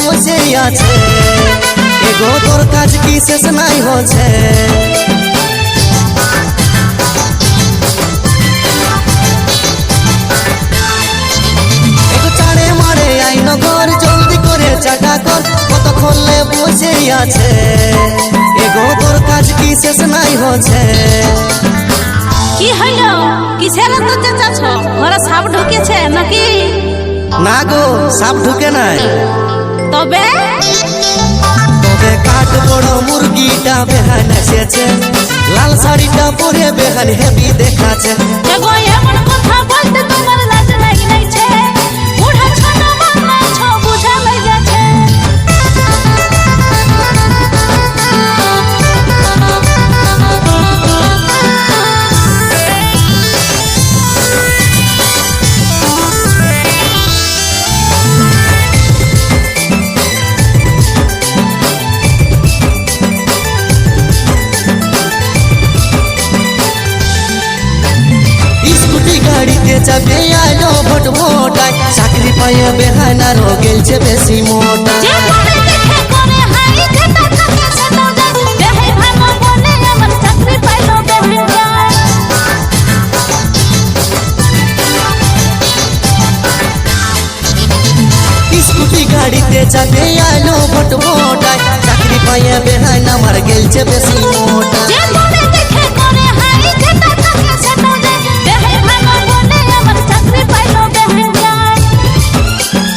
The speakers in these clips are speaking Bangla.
বসে আছে এগো তোর কাজ কি শেষ নাই হচ্ছে এগো চাড়ে মারে আইন ঘর জলদি করে চাটা কর কতক্ষণ বসে আছে এগো তোর কাজ কি শেষ নাই হচ্ছে কি হইল কিসের তো চেঁচাছ ঘরে সাপ ঢুকেছে নাকি না গো সাপ ঢুকে নাই তবে তবে কাঠ বড় মুরগিটা বেহান এসেছে লাল শাড়িটা পরে বেহান হেভি দেখাচ্ছে এগো এমন কথা বলতে তোমার লাজ লাগি নাইছে বুড়া ছোট বাবা ছো বুঝা লই যাচ্ছে গাড়িতে চাপে আলো ভোট ভোটায় চাকরি পাইয়ে বেহানা রোগেলছে বেশি মোটা যে করে দেখে করে হাই যেটা থাকে সেটা যায় বেহে ভালো বলে আমার চাকরি পাইলো বেহে যায় স্কুটি গাড়িতে চাপে আলো ভোট ভোটায় চাকরি পাইয়ে বেহানা মার গেলছে বেশি মোটা যে করে দেখে করে হাই যেটা থাকে সেটা যায় বেহে ভালো বলে আমার চাকরি পাইলো বেহে যায়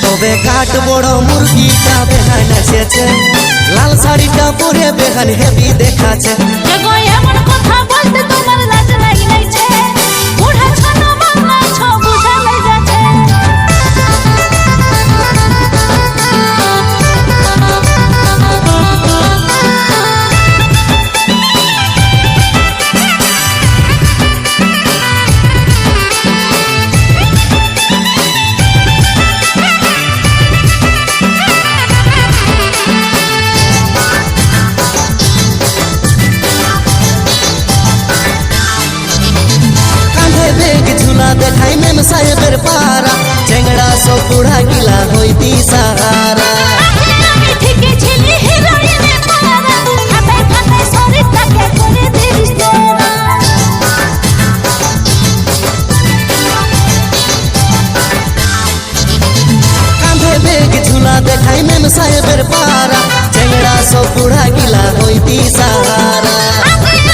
তবে কাঠ বড় মুরগিটা বেহান এসেছে লাল শাড়িটা পরে বেহান হেভি দেখাচ্ছে এগো এমন কথা বলতে তোমার লাজ লাগি নাইছে বুড়া ছোট বাবা ছো বুঝা লই যাচ্ছে দেখাই মেম সাহেবের পারা চেংড়া সব বুড়া গিলা হইতি সাহারা আমি ঠিকই ছিলি হিরোইনে পারা খাতে খাতে শরীরটাকে করে দিস তোরা কাঁধে বেগ ঝুলা দেখাই মেম সাহেবের পারা চেংড়া সব বুড়া গিলা হইতি সাহারা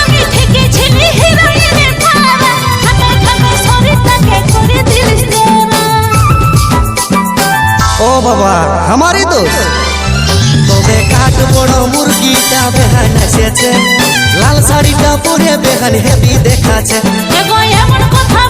আমি ঠিকই ছিলি হিরোইনে পারা খাতে খাতে শরীরটাকে করে দিস তোরা ও বাবা আমারই দোষ তবে কাঠ বড় মুরগিটা বেহান এসেছে লাল শাড়িটা পরে বেহান হেভি দেখাচ্ছে এগো এমন কথা